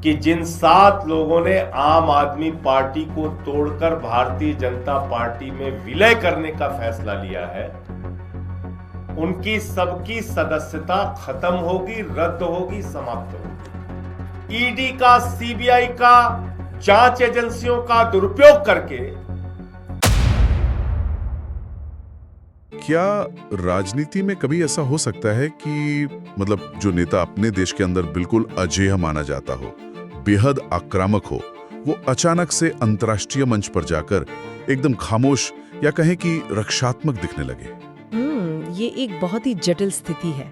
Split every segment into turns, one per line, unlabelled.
कि जिन 7 लोगों ने आम आदमी पार्टी को तोड़कर भारतीय जनता पार्टी में विलय करने का फैसला लिया है, उनकी सबकी सदस्यता खत्म होगी, रद्द होगी, समाप्त होगी। ईडी का, सीबीआई का, जांच एजेंसियों का दुरुपयोग करके
क्या राजनीति में कभी ऐसा हो सकता है कि मतलब जो नेता अपने देश के अंदर बिल्कुल अजेय माना जाता हो, बेहद आक्रामक हो, वो अचानक से अंतर्राष्ट्रीय मंच पर जाकर एकदम खामोश या कहें कि रक्षात्मक दिखने लगे?
ये एक बहुत ही जटिल स्थिति है।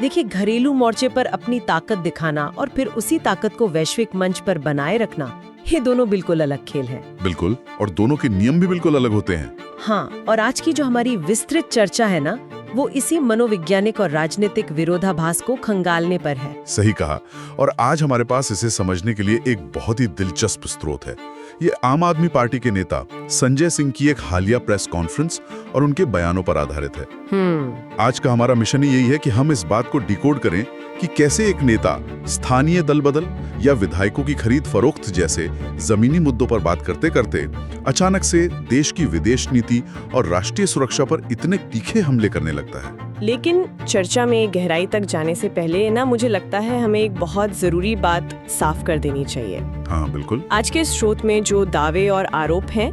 देखिए, घरेलू मोर्चे पर अपनी ताकत दिखाना और फिर उसी ताकत को वैश्विक मंच पर बनाए रखना, ये दोनों बिल्कुल अलग खेल हैं।
बिल्कुल, और दोनों के नियम भी बिल्कुल अलग होते हैं।
हाँ, और आज की जो हमारी विस्तृत चर्चा है ना, वो इसी मनोवैज्ञानिक और राजनीतिक विरोधाभास को खंगालने पर है।
सही कहा। और आज हमारे पास इसे समझने के लिए एक बहुत ही दिलचस्प स्रोत है। ये आम आदमी पार्टी के नेता संजय सिंह की एक हालिया प्रेस कॉन्फ्रेंस और उनके बयानों पर आधारित है। आज का हमारा मिशन यही है कि हम इस बात को डिकोड करें कि कैसे एक नेता स्थानीय दल बदल या विधायकों की खरीद फरोख्त जैसे जमीनी मुद्दों पर बात करते करते अचानक से देश की विदेश नीति और राष्ट्रीय सुरक्षा पर इतने तीखे हमले करने लगता है।
लेकिन चर्चा में गहराई तक जाने से पहले ना, मुझे लगता है हमें एक बहुत जरूरी बात साफ कर देनी चाहिए।
हाँ बिल्कुल।
आज के स्रोत में जो दावे और आरोप हैं,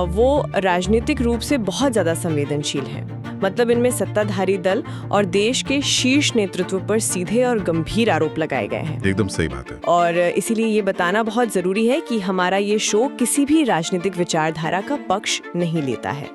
वो राजनीतिक रूप से बहुत ज्यादा संवेदनशील हैं। मतलब इनमें सत्ताधारी दल और देश के शीर्ष नेतृत्व पर सीधे और गंभीर आरोप लगाए गए हैं।
एकदम सही बात है।
और इसीलिए ये बताना बहुत जरूरी है कि हमारा ये शो किसी भी राजनीतिक विचारधारा का पक्ष नहीं लेता है,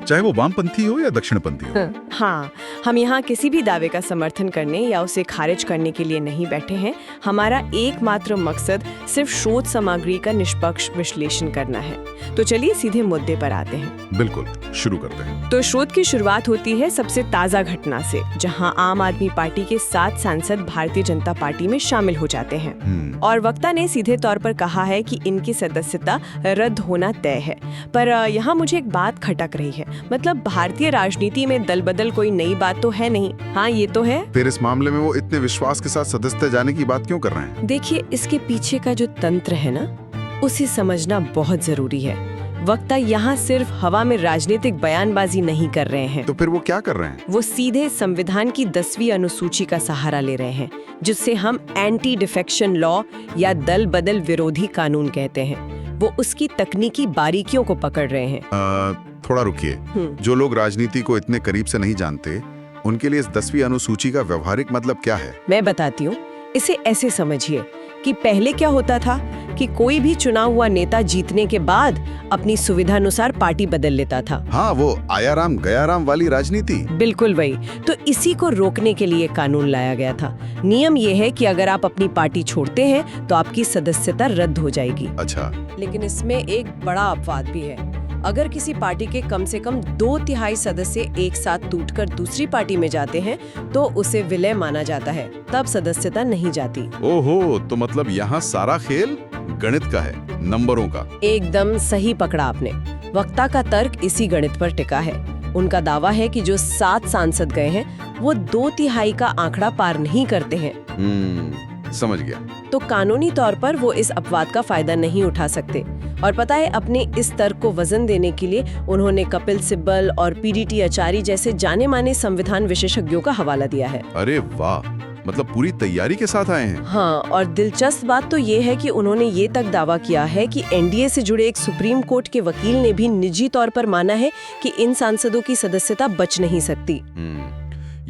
चाहे वो वामपंथी हो या दक्षिणपंथी हो।
हाँ, हम यहाँ किसी भी दावे का समर्थन करने या उसे खारिज करने के लिए नहीं बैठे हैं। हमारा एकमात्र मकसद सिर्फ शोध सामग्री का निष्पक्ष विश्लेषण करना है। तो चलिए सीधे मुद्दे पर आते हैं।
बिल्कुल, शुरू करते हैं।
तो शोध की शुरुआत होती है सबसे ताजा घटना से, जहां आम आदमी पार्टी के 7 सांसद भारतीय जनता पार्टी में शामिल हो जाते हैं। और वक्ता ने सीधे तौर पर कहा है कि इनकी सदस्यता रद्द होना तय है। पर यहाँ मुझे एक बात खटक रही है। मतलब भारतीय राजनीति में दल बदल कोई नई बात तो है नहीं। हाँ, ये तो है।
फिर इस मामले में वो इतने विश्वास के साथ सदस्यता जाने की बात क्यों कर रहे हैं?
देखिए, इसके पीछे का जो तंत्र है ना, उसे समझना बहुत जरूरी है। वक्ता यहाँ सिर्फ हवा में राजनीतिक बयानबाजी नहीं कर रहे हैं।
तो फिर वो क्या कर रहे हैं?
वो सीधे संविधान की 10वीं अनुसूची का सहारा ले रहे हैं, जिससे हम एंटी डिफेक्शन लॉ या दल बदल विरोधी कानून कहते हैं। वो उसकी तकनीकी बारीकियों को पकड़ रहे हैं।
थोड़ा रुकिए। जो लोग राजनीति को इतने करीब से नहीं जानते, उनके लिए इस 10वीं अनुसूची का व्यवहारिक मतलब क्या है?
मैं बताती हूँ। इसे ऐसे समझिए कि पहले क्या होता था कि कोई भी चुना हुआ नेता जीतने के बाद अपनी सुविधा अनुसार पार्टी बदल लेता था।
हाँ, वो आया राम गया राम वाली राजनीति।
बिल्कुल वही। तो इसी को रोकने के लिए कानून लाया गया था। नियम ये है कि अगर आप अपनी पार्टी छोड़ते हैं तो आपकी सदस्यता रद्द हो जाएगी।
अच्छा।
लेकिन इसमें एक बड़ा अपवाद भी है। अगर किसी पार्टी के कम से कम 2/3 सदस्य एक साथ टूटकर दूसरी पार्टी में जाते हैं तो उसे विलय माना जाता है, तब सदस्यता नहीं जाती।
ओहो, तो मतलब यहाँ सारा खेल गणित का है, नंबरों का।
एकदम सही पकड़ा आपने। वक्ता का तर्क इसी गणित पर टिका है। उनका दावा है कि जो 7 सांसद गए हैं, वो 2/3 का आंकड़ा पार नहीं करते हैं।
समझ गया।
तो कानूनी तौर पर वो इस अपवाद का फायदा नहीं उठा सकते। और पता है, अपने इस तर्क को वजन देने के लिए उन्होंने कपिल सिब्बल और पीडीटी आचार्य जैसे जाने माने संविधान विशेषज्ञों का हवाला दिया है।
अरे वाह, मतलब पूरी तैयारी के साथ आए हैं।
हाँ, और दिलचस्प बात तो ये है कि उन्होंने ये तक दावा किया है कि एनडीए से जुड़े एक सुप्रीम कोर्ट के वकील ने भी निजी तौर पर माना है कि इन सांसदों की सदस्यता बच नहीं सकती।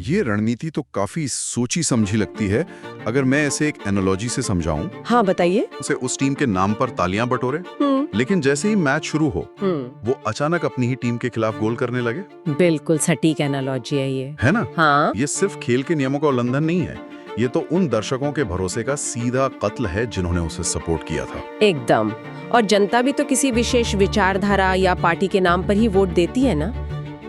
ये रणनीति तो काफी सोची समझी लगती है। अगर मैं ऐसे एक एनालॉजी से समझाऊं।
हाँ, बताइए।
उस टीम के नाम पर तालियां बटोरे, लेकिन जैसे ही मैच शुरू हो, वो अचानक अपनी ही टीम के खिलाफ गोल करने लगे।
बिल्कुल सटीक एनालॉजी है ये।
है ना?
हाँ।
ये सिर्फ खेल के नियमों का उल्लंघन नहीं है, ये तो उन दर्शकों के भरोसे का सीधा कत्ल है जिन्होंने उसे सपोर्ट किया था।
एकदम। और जनता भी तो किसी विशेष विचारधारा या पार्टी के नाम पर ही वोट देती है ना।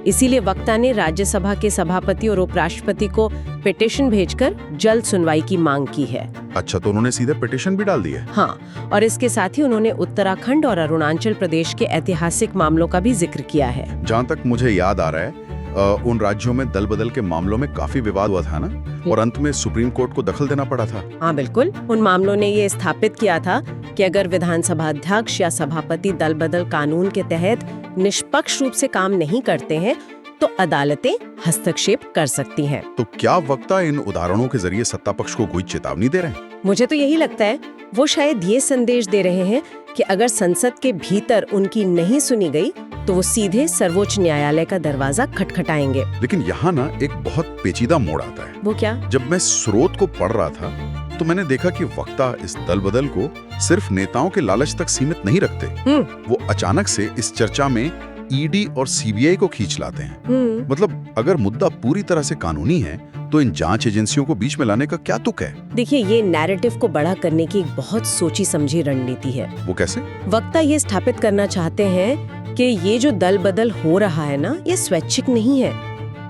इसीलिए वक्ता ने राज्यसभा के सभापति और उपराष्ट्रपति को पिटीशन भेजकर जल्द सुनवाई की मांग की है।
अच्छा, तो उन्होंने सीधे पिटीशन भी डाल दी है?
हाँ, और इसके साथ ही उन्होंने उत्तराखंड और अरुणाचल प्रदेश के ऐतिहासिक मामलों का भी जिक्र किया है।
जहाँ तक मुझे याद आ रहा है, उन राज्यों में दल बदल के मामलों में काफी विवाद हुआ था ना, और अंत में सुप्रीम कोर्ट को दखल देना पड़ा था।
हाँ बिल्कुल, उन मामलों ने ये स्थापित किया था कि अगर विधानसभा अध्यक्ष या सभापति दल बदल कानून के तहत निष्पक्ष रूप से काम नहीं करते हैं तो अदालतें हस्तक्षेप कर सकती हैं।
तो क्या वक्ता इन उदाहरणों के जरिए सत्ता पक्ष को कोई चेतावनी दे रहे हैं?
मुझे तो यही लगता है, वो शायद ये संदेश दे रहे हैं कि अगर संसद के भीतर उनकी नहीं सुनी गई तो वो सीधे सर्वोच्च न्यायालय का दरवाजा खटखटाएंगे।
लेकिन यहाँ ना एक बहुत पेचीदा मोड़ आता है।
वो क्या?
जब मैं स्रोत को पढ़ रहा था तो मैंने देखा कि वक्ता इस दल बदल को सिर्फ नेताओं के लालच तक सीमित नहीं रखते। वो अचानक से इस चर्चा में ईडी और सीबीआई को खींच लाते हैं। मतलब अगर मुद्दा पूरी तरह से कानूनी है तो इन जांच एजेंसियों को बीच में लाने का क्या तुक है?
देखिए, ये नैरेटिव को बड़ा करने की एक बहुत सोची समझी रणनीति है।
वो कैसे?
वक्ता ये स्थापित करना चाहते हैं कि ये जो दल बदल हो रहा है ना, ये स्वैच्छिक नहीं है।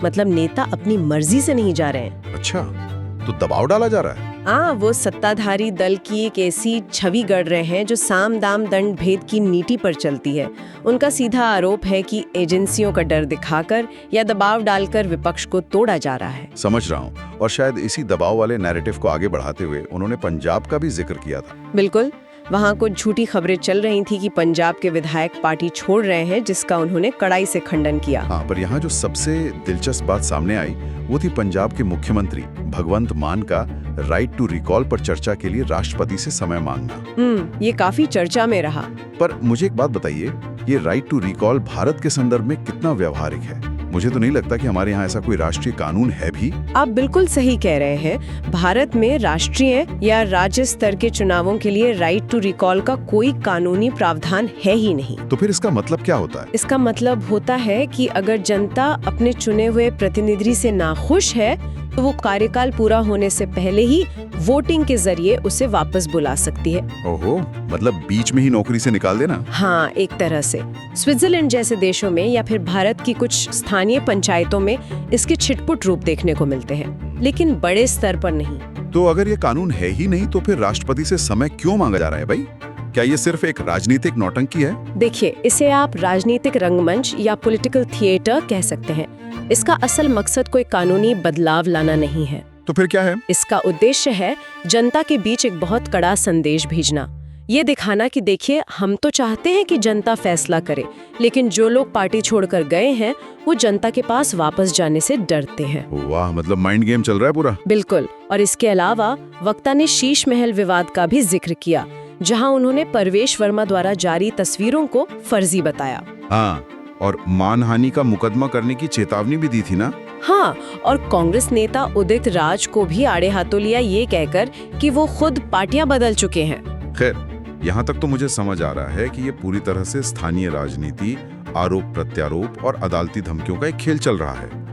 मतलब नेता अपनी मर्जी से नहीं जा रहे हैं।
अच्छा, तो दबाव डाला जा रहा है?
हाँ, वो सत्ताधारी दल की एक ऐसी छवि गढ़ रहे हैं जो साम दाम दंड भेद की नीति पर चलती है। उनका सीधा आरोप है कि एजेंसियों का डर दिखाकर या दबाव डालकर विपक्ष को तोड़ा जा रहा है।
समझ रहा हूँ, और शायद इसी दबाव वाले नैरेटिव को आगे बढ़ाते हुए उन्होंने पंजाब का भी जिक्र किया था।
बिल्कुल, वहाँ कुछ झूठी खबरें चल रही थी कि पंजाब के विधायक पार्टी छोड़ रहे हैं, जिसका उन्होंने कड़ाई से खंडन किया।
हाँ, पर यहाँ जो सबसे दिलचस्प बात सामने आई वो थी पंजाब के मुख्यमंत्री भगवंत मान का राइट टू रिकॉल पर चर्चा के लिए राष्ट्रपति से समय मांगना।
ये काफी चर्चा में रहा।
पर मुझे एक बात बताइए, ये राइट टू रिकॉल भारत के संदर्भ में कितना व्यावहारिक है? मुझे तो नहीं लगता कि हमारे यहाँ ऐसा कोई राष्ट्रीय कानून है भी।
आप बिल्कुल सही कह रहे हैं। भारत में राष्ट्रीय या राज्य स्तर के चुनावों के लिए राइट टू रिकॉल का कोई कानूनी प्रावधान है ही नहीं।
तो फिर इसका मतलब क्या होता है?
इसका मतलब होता है कि अगर जनता अपने चुने हुए प्रतिनिधि से नाखुश है तो वो कार्यकाल पूरा होने से पहले ही वोटिंग के जरिए उसे वापस बुला सकती है।
ओहो, मतलब बीच में ही नौकरी से निकाल देना?
हाँ, एक तरह से। स्विट्जरलैंड जैसे देशों में या फिर भारत की कुछ स्थानीय पंचायतों में इसके छिटपुट रूप देखने को मिलते हैं, लेकिन बड़े स्तर पर नहीं।
तो अगर ये कानून है ही नहीं तो फिर राष्ट्रपति से समय क्यों मांगा जा रहा है भाई? क्या ये सिर्फ एक राजनीतिक नौटंकी है?
देखिए, इसे आप राजनीतिक रंगमंच या पॉलिटिकल थिएटर कह सकते हैं। इसका असल मकसद कोई कानूनी बदलाव लाना नहीं है।
तो फिर क्या है?
इसका उद्देश्य है जनता के बीच एक बहुत कड़ा संदेश भेजना। ये दिखाना कि देखिए, हम तो चाहते हैं कि जनता फैसला करे, लेकिन जो लोग पार्टी छोड़कर गए हैं वो जनता के पास वापस जाने से डरते हैं।
वाह, मतलब माइंड गेम चल रहा है पूरा।
बिल्कुल। और इसके अलावा वक्ता ने शीश महल विवाद का भी जिक्र किया, जहां उन्होंने परवेश वर्मा द्वारा जारी तस्वीरों को फर्जी बताया।
हाँ, और मानहानि का मुकदमा करने की चेतावनी भी दी थी ना?
हाँ, और कांग्रेस नेता उदित राज को भी आड़े हाथों लिया, ये कहकर कि वो खुद पार्टियां बदल चुके हैं।
खैर, यहाँ तक तो मुझे समझ आ रहा है कि ये पूरी तरह से स्थानीय राजनीति, आरोप प्रत्यारोप और अदालती धमकियों का एक खेल चल रहा है।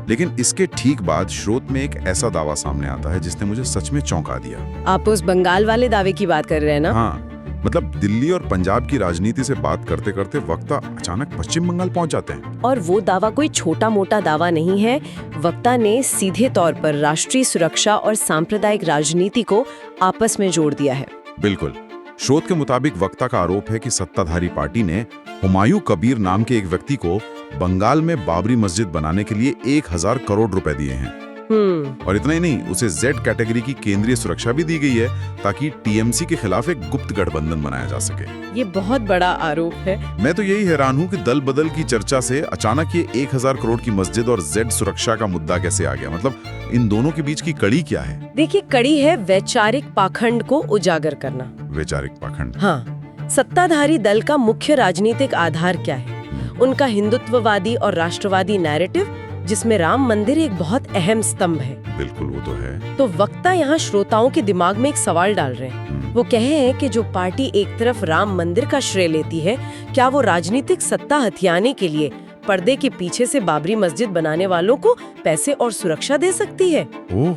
लेकिन इसके ठीक बाद स्रोत में एक ऐसा दावा सामने आता है जिसने मुझे सच में चौंका दिया।
आप उस बंगाल वाले दावे की बात कर रहे हैं ना?
हाँ, मतलब दिल्ली और पंजाब की राजनीति से बात करते करते वक्ता अचानक पश्चिम बंगाल पहुंच जाते हैं।
और वो दावा कोई छोटा मोटा दावा नहीं है। वक्ता ने सीधे तौर पर राष्ट्रीय सुरक्षा और सांप्रदायिक राजनीति को आपस में जोड़ दिया है।
बिल्कुल। स्रोत के मुताबिक वक्ता का आरोप है कि सत्ताधारी पार्टी ने हुमायूं कबीर नाम के एक व्यक्ति को बंगाल में बाबरी मस्जिद बनाने के लिए 1000 करोड़ रुपए दिए हैं। और इतना ही नहीं, उसे जेड कैटेगरी की केंद्रीय सुरक्षा भी दी गई है ताकि टीएमसी के खिलाफ एक गुप्त गठबंधन बनाया जा सके।
ये बहुत बड़ा आरोप है।
मैं तो यही हैरान हूँ कि दल बदल की चर्चा से अचानक ये 1000 करोड़ की मस्जिद और जेड सुरक्षा का मुद्दा कैसे आ गया? मतलब इन दोनों के बीच की कड़ी क्या है?
देखिए, कड़ी है वैचारिक पाखंड को उजागर करना।
वैचारिक पाखंड?
हाँ, सत्ताधारी दल का मुख्य राजनीतिक आधार क्या है? उनका हिंदुत्ववादी और राष्ट्रवादी नैरेटिव, जिसमें राम मंदिर एक बहुत अहम स्तंभ है।
बिल्कुल, वो तो है।
तो वक्ता यहाँ श्रोताओं के दिमाग में एक सवाल डाल रहे हैं। वो कहे हैं कि जो पार्टी एक तरफ राम मंदिर का श्रेय लेती है, क्या वो राजनीतिक सत्ता हथियाने के लिए पर्दे के पीछे से बाबरी मस्जिद बनाने वालों को पैसे और सुरक्षा दे सकती है?
ओह,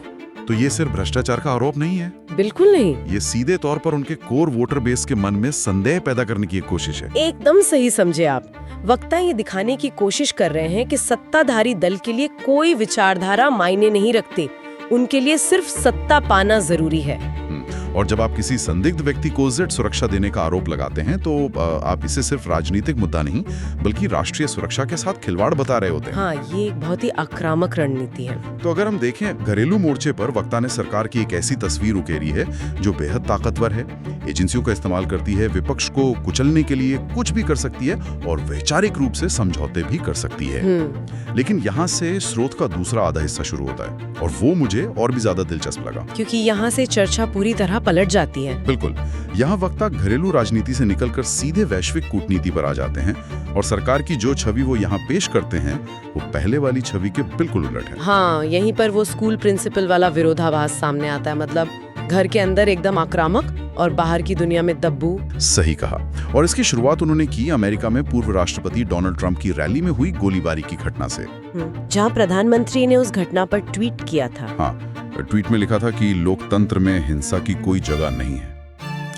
तो ये सिर्फ भ्रष्टाचार का आरोप नहीं है?
बिल्कुल नहीं।
ये सीधे तौर पर उनके कोर वोटर बेस के मन में संदेह पैदा करने की एक कोशिश है।
एकदम सही समझे आप। वक्ता ये दिखाने की कोशिश कर रहे हैं कि सत्ताधारी दल के लिए कोई विचारधारा मायने नहीं रखती, उनके लिए सिर्फ सत्ता पाना जरूरी है।
और जब आप किसी संदिग्ध व्यक्ति को जेड सुरक्षा देने का आरोप लगाते हैं तो आप इसे सिर्फ राजनीतिक मुद्दा नहीं बल्कि राष्ट्रीय सुरक्षा के साथ खिलवाड़ बता रहे होते हैं।
हाँ, ये एक बहुत ही आक्रामक रणनीति है।
तो अगर हम देखें घरेलू मोर्चे पर वक्ता ने सरकार की एक ऐसी तस्वीर उकेरी है जो बेहद ताकतवर है, एजेंसियों का इस्तेमाल करती है, विपक्ष को कुचलने के लिए कुछ भी कर सकती है और वैचारिक रूप से समझौते भी कर सकती है। लेकिन यहाँ से स्रोत का दूसरा आधा हिस्सा शुरू होता है और वो मुझे और भी ज्यादा दिलचस्प लगा,
क्योंकि यहाँ से चर्चा पूरी तरह पलट जाती है।
बिल्कुल, यहाँ वक्ता घरेलू राजनीति से निकलकर सीधे वैश्विक कूटनीति पर आ जाते हैं और सरकार की जो छवि वो यहाँ पेश करते हैं वो पहले वाली छवि के बिल्कुल उलट है।
हाँ, यहीं पर वो स्कूल प्रिंसिपल वाला विरोधाभास सामने आता है, मतलब घर के अंदर एकदम आक्रामक और बाहर की दुनिया में दब्बू।
सही कहा। और इसकी शुरुआत उन्होंने की अमेरिका में पूर्व राष्ट्रपति डोनाल्ड ट्रंप की रैली में हुई गोलीबारी की घटना से,
जहां प्रधानमंत्री ने उस घटना पर ट्वीट किया था।
हाँ, ट्वीट में लिखा था कि लोकतंत्र में हिंसा की कोई जगह नहीं है।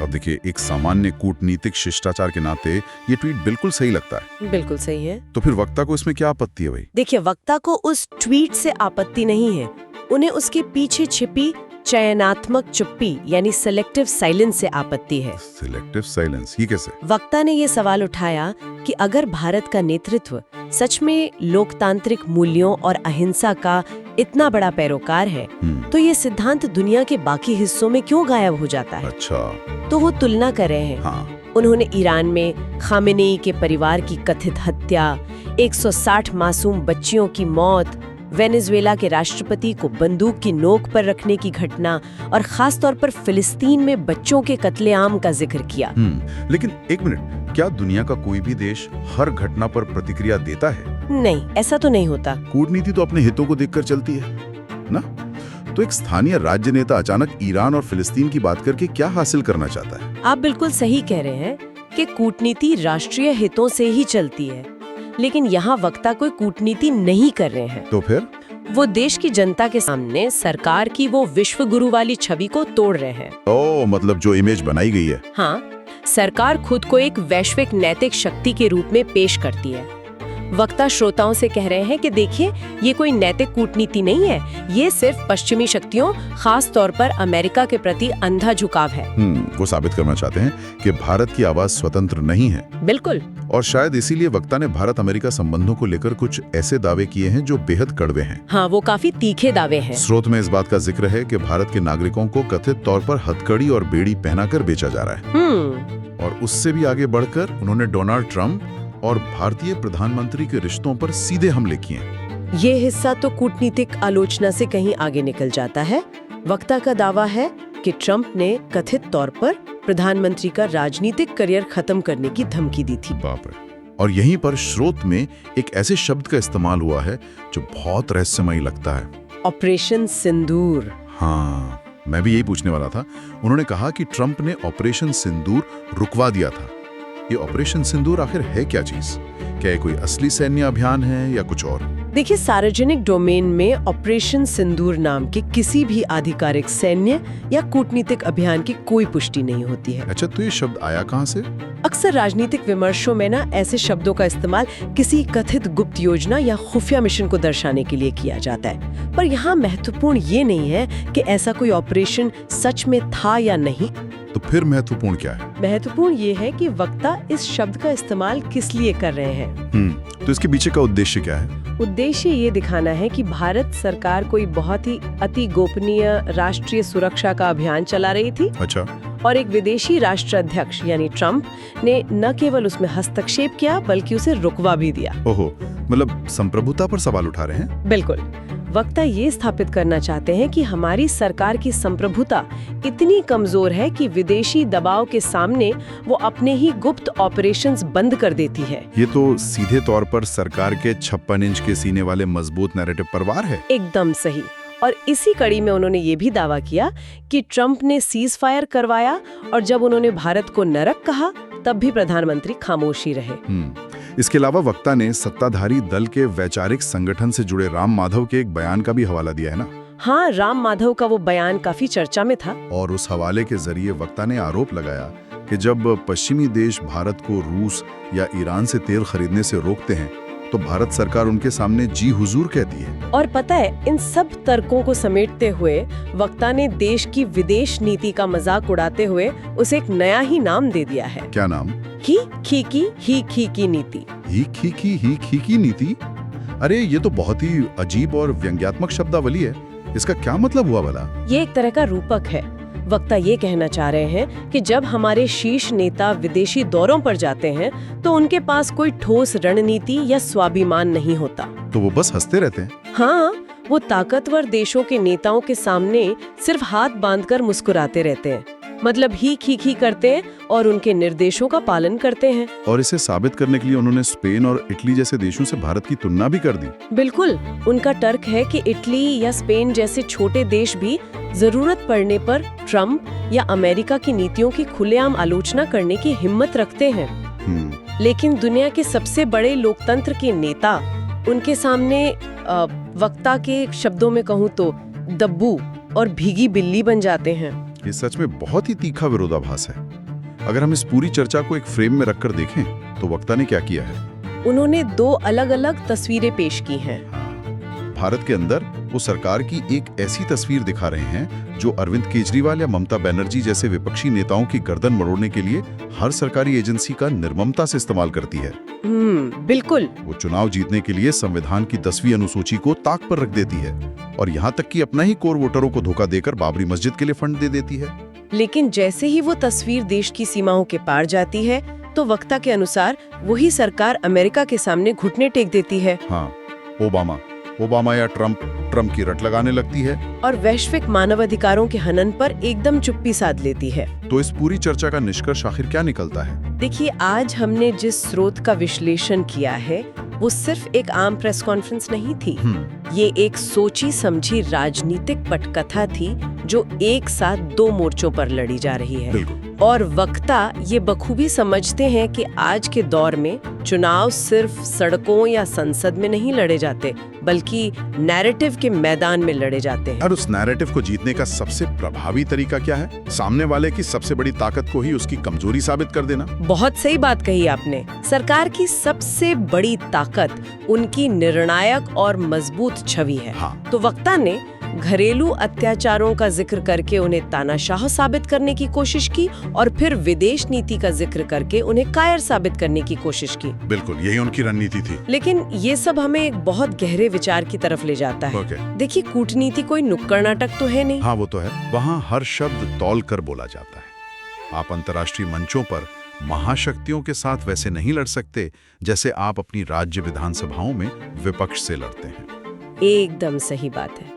अब देखिए, एक सामान्य कूटनीतिक शिष्टाचार के नाते ये ट्वीट बिल्कुल सही लगता है।
बिल्कुल सही है।
तो फिर वक्ता को इसमें क्या आपत्ति है भाई?
देखिए, वक्ता को उस ट्वीट से आपत्ति नहीं है, उन्हें उसके पीछे छिपी चयनात्मक चुप्पी यानी सिलेक्टिव साइलेंस से आपत्ति है।
सिलेक्टिव साइलेंस, ये कैसे?
वक्ता ने ये सवाल उठाया कि अगर भारत का नेतृत्व सच में लोकतांत्रिक मूल्यों और अहिंसा का इतना बड़ा पैरोकार है तो ये सिद्धांत दुनिया के बाकी हिस्सों में क्यों गायब हो जाता है?
अच्छा।
तो वो तुलना कर रहे हैं।
हाँ।
उन्होंने ईरान में खामेनेई के परिवार की कथित हत्या, 160 मासूम बच्चियों की मौत, वेनेजुएला के राष्ट्रपति को बंदूक की नोक पर रखने की घटना और खास तौर पर फिलिस्तीन में बच्चों के कत्लेआम का जिक्र किया।
लेकिन एक मिनट, क्या दुनिया का कोई भी देश हर घटना पर प्रतिक्रिया देता है?
नहीं, ऐसा तो नहीं होता।
कूटनीति तो अपने हितों को देखकर चलती है ना? तो एक स्थानीय राज्य नेता अचानक ईरान और फिलिस्तीन की बात करके क्या हासिल करना चाहता है?
आप बिल्कुल सही कह रहे हैं कि कूटनीति राष्ट्रीय हितों से ही चलती है, लेकिन यहाँ वक्ता कोई कूटनीति नहीं कर रहे हैं।
तो फिर
वो देश की जनता के सामने सरकार की वो विश्व गुरु वाली छवि को तोड़ रहे हैं।
ओह, मतलब जो इमेज बनाई गई है।
हाँ, सरकार खुद को एक वैश्विक नैतिक शक्ति के रूप में पेश करती है। वक्ता श्रोताओं से कह रहे हैं कि देखिए, ये कोई नैतिक कूटनीति नहीं है, ये सिर्फ पश्चिमी शक्तियों, खास तौर पर अमेरिका के प्रति अंधा झुकाव है।
वो साबित करना चाहते हैं कि भारत की आवाज स्वतंत्र नहीं है।
बिल्कुल।
और शायद इसीलिए वक्ता ने भारत अमेरिका संबंधों को लेकर कुछ ऐसे दावे किए हैं जो बेहद कड़वे हैं।
हाँ, वो काफी तीखे दावे हैं।
स्रोत में इस बात का जिक्र है कि भारत के नागरिकों को कथित तौर पर हथकड़ी और बेड़ी पहनाकर बेचा जा रहा है। और उससे भी आगे बढ़कर उन्होंने डोनाल्ड ट्रंप और भारतीय प्रधानमंत्री के रिश्तों पर सीधे हमले किए।
ये हिस्सा तो कूटनीतिक आलोचना से कहीं आगे निकल जाता है। वक्ता का दावा है कि ट्रंप ने कथित तौर पर प्रधानमंत्री का राजनीतिक करियर खत्म करने की धमकी दी थी।
बाप रे। और यहीं पर स्रोत में एक ऐसे शब्द का इस्तेमाल हुआ है जो बहुत रहस्यमयी लगता है,
ऑपरेशन सिंदूर।
हाँ, मैं भी यही पूछने वाला था। उन्होंने कहा कि ट्रंप ने ऑपरेशन सिंदूर रुकवा दिया था। ये ऑपरेशन सिंदूर आखिर है क्या चीज? क्या ये कोई असली सैन्य अभियान है या कुछ और?
देखिए, सार्वजनिक डोमेन में ऑपरेशन सिंदूर नाम के किसी भी आधिकारिक सैन्य या कूटनीतिक अभियान की कोई पुष्टि नहीं होती है।
अच्छा, तो ये शब्द आया कहाँ से?
अक्सर राजनीतिक विमर्शों में ना ऐसे शब्दों का इस्तेमाल किसी कथित गुप्त योजना या खुफिया मिशन को दर्शाने के लिए किया जाता है। पर यहाँ महत्वपूर्ण ये नहीं है कि ऐसा कोई ऑपरेशन सच में था या नहीं।
तो फिर महत्वपूर्ण क्या है?
महत्वपूर्ण ये है कि वक्ता इस शब्द का इस्तेमाल किस लिए कर रहे हैं।
तो इसके पीछे का उद्देश्य क्या है?
उद्देश्य ये दिखाना है कि भारत सरकार कोई बहुत ही अति गोपनीय राष्ट्रीय सुरक्षा का अभियान चला रही थी।
अच्छा।
और एक विदेशी राष्ट्राध्यक्ष यानी ट्रंप ने न केवल उसमें हस्तक्षेप किया बल्कि उसे रुकवा भी दिया।
ओहो, मतलब संप्रभुता पर सवाल उठा रहे हैं।
बिल्कुल। वक्ता ये स्थापित करना चाहते हैं कि हमारी सरकार की संप्रभुता इतनी कमजोर है कि विदेशी दबाव के सामने वो अपने ही गुप्त ऑपरेशंस बंद कर देती है।
ये तो सीधे तौर पर सरकार के 56 इंच के सीने वाले मजबूत नैरेटिव पर वार है।
एकदम सही। और इसी कड़ी में उन्होंने ये भी दावा किया कि ट्रंप ने सीज फायर करवाया और जब उन्होंने भारत को नरक कहा तब भी प्रधानमंत्री खामोशी रहे।
इसके अलावा वक्ता ने सत्ताधारी दल के वैचारिक संगठन से जुड़े राम माधव के एक बयान का भी हवाला दिया है ना?
हाँ, राम माधव का वो बयान काफी चर्चा में था।
और उस हवाले के जरिए वक्ता ने आरोप लगाया कि जब पश्चिमी देश भारत को रूस या ईरान से तेल खरीदने से रोकते हैं तो भारत सरकार उनके सामने जी हुजूर कहती है।
और पता है, इन सब तर्कों को समेटते हुए वक्ता ने देश की विदेश नीति का मजाक उड़ाते हुए उसे एक नया ही नाम दे दिया है।
क्या नाम?
ही खीकी नीति।
ही खीकी नीति? अरे ये तो बहुत ही अजीब और व्यंग्यात्मक शब्दावली है। इसका क्या मतलब हुआ भला?
ये एक तरह का रूपक है। वक्ता ये कहना चाह रहे हैं कि जब हमारे शीर्ष नेता विदेशी दौरों पर जाते हैं तो उनके पास कोई ठोस रणनीति या स्वाभिमान नहीं होता।
तो वो बस हंसते रहते हैं?
हाँ, वो ताकतवर देशों के नेताओं के सामने सिर्फ हाथ बांधकर मुस्कुराते रहते हैं। मतलब ही करते हैं और उनके निर्देशों का पालन करते हैं।
और इसे साबित करने के लिए उन्होंने स्पेन और इटली जैसे देशों से भारत की तुलना भी कर दी।
बिल्कुल, उनका तर्क है कि इटली या स्पेन जैसे छोटे देश भी जरूरत पड़ने पर ट्रम्प या अमेरिका की नीतियों की खुलेआम आलोचना करने की हिम्मत रखते हैं। लेकिन दुनिया के सबसे बड़े लोकतंत्र के नेता उनके सामने वक्ता के शब्दों में कहूँ तो दब्बू और भीगी बिल्ली बन जाते हैं।
ये सच में बहुत ही तीखा विरोधाभास है। अगर हम इस पूरी चर्चा को एक फ्रेम में रखकर देखें तो वक्ता ने क्या किया है?
उन्होंने दो अलग-अलग तस्वीरें पेश की हैं।
भारत के अंदर वो सरकार की एक ऐसी तस्वीर दिखा रहे हैं जो अरविंद केजरीवाल या ममता बनर्जी जैसे विपक्षी नेताओं की गर्दन मरोड़ने के लिए हर सरकारी एजेंसी का निर्ममता से इस्तेमाल करती है।
बिल्कुल।
वो चुनाव जीतने के लिए संविधान की 10वीं अनुसूची को ताक पर रख देती है और यहाँ तक कि अपना ही कोर वोटरों को धोखा देकर बाबरी मस्जिद के लिए फंड दे देती है।
लेकिन जैसे ही वो तस्वीर देश की सीमाओं के पार जाती है तो वक्ता के अनुसार वही सरकार अमेरिका के सामने घुटने टेक देती है।
हाँ, ओबामा या ट्रम्प की रट लगाने लगती है
और वैश्विक मानवाधिकारों के हनन पर एकदम चुप्पी साध लेती है।
तो इस पूरी चर्चा का निष्कर्ष आखिर क्या निकलता है?
देखिए, आज हमने जिस स्रोत का विश्लेषण किया है वो सिर्फ एक आम प्रेस कॉन्फ्रेंस नहीं थी। ये एक सोची समझी राजनीतिक पटकथा थी जो एक साथ दो मोर्चों पर लड़ी जा रही है। और वक्ता ये बखूबी समझते हैं कि आज के दौर में चुनाव सिर्फ सड़कों या संसद में नहीं लड़े जाते बल्कि नैरेटिव के मैदान में लड़े जाते हैं।
और उस नैरेटिव को जीतने का सबसे प्रभावी तरीका क्या है? सामने वाले की सबसे बड़ी ताकत को ही उसकी कमजोरी साबित कर देना।
बहुत सही बात कही आपने। सरकार की सबसे बड़ी ताकत उनकी निर्णायक और मजबूत छवि है। तो वक्ता ने घरेलू अत्याचारों का जिक्र करके उन्हें तानाशाह साबित करने की कोशिश की और फिर विदेश नीति का जिक्र करके उन्हें कायर साबित करने की कोशिश की।
बिल्कुल, यही उनकी रणनीति थी।
लेकिन ये सब हमें एक बहुत गहरे विचार की तरफ ले जाता है। देखिए, कूटनीति कोई नुक्कड़ नाटक तो है नहीं।
हाँ, वो तो है। वहाँ हर शब्द तौल कर बोला जाता है। आप अंतर्राष्ट्रीय मंचों पर महाशक्तियों के साथ वैसे नहीं लड़ सकते जैसे आप अपनी राज्य विधानसभाओं में विपक्ष से लड़ते हैं।
एकदम सही बात है।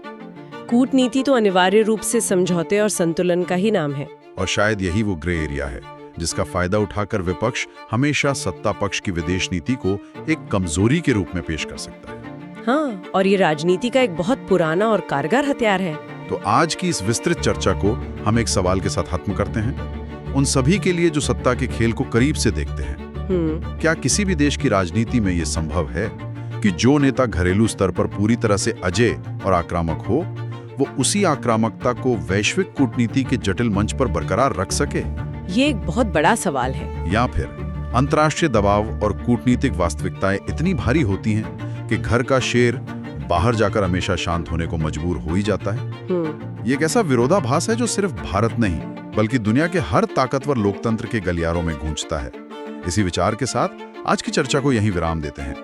कूटनीति तो अनिवार्य रूप से समझौते और संतुलन का ही नाम है।
और शायद यही वो ग्रे एरिया है जिसका फायदा उठाकर विपक्ष हमेशा सत्ता पक्ष की विदेश नीति को एक कमजोरी के रूप में पेश कर सकता है।
हाँ, और ये राजनीति का एक बहुत पुराना और कारगर हथियार है।
तो आज की इस विस्तृत चर्चा को हम एक सवाल के साथ खत्म करते हैं, उन सभी के लिए जो सत्ता के खेल को करीब से देखते हैं। क्या किसी भी देश की राजनीति में ये संभव है कि जो नेता घरेलू स्तर पर पूरी तरह से अजेय और आक्रामक हो वो उसी आक्रामकता को वैश्विक कूटनीति के जटिल मंच पर बरकरार रख सके?
ये एक बहुत बड़ा सवाल है।
या फिर अंतर्राष्ट्रीय दबाव और कूटनीतिक वास्तविकताएं इतनी भारी होती हैं कि घर का शेर बाहर जाकर हमेशा शांत होने को मजबूर हो ही जाता है। ये एक ऐसा विरोधाभास है जो सिर्फ भारत नहीं बल्कि दुनिया के हर ताकतवर लोकतंत्र के गलियारों में गूंजता है। इसी विचार के साथ आज की चर्चा को यहीं विराम देते हैं।